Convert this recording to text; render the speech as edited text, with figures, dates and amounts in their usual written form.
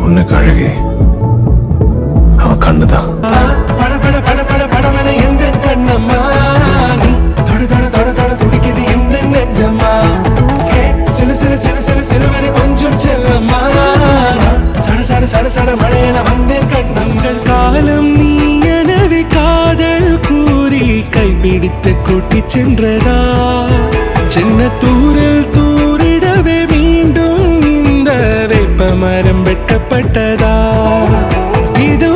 பொண்ணுக்கு அழகே அவன் கண்ணுதான். காலம் நீ எனவே காதல் கூறி கைப்பிடித்து கூட்டி சென்றதா? சின்ன தூரில் தூரிடவே மீண்டும் இந்த வேப்ப மரம் வெட்டப்பட்டதா? இது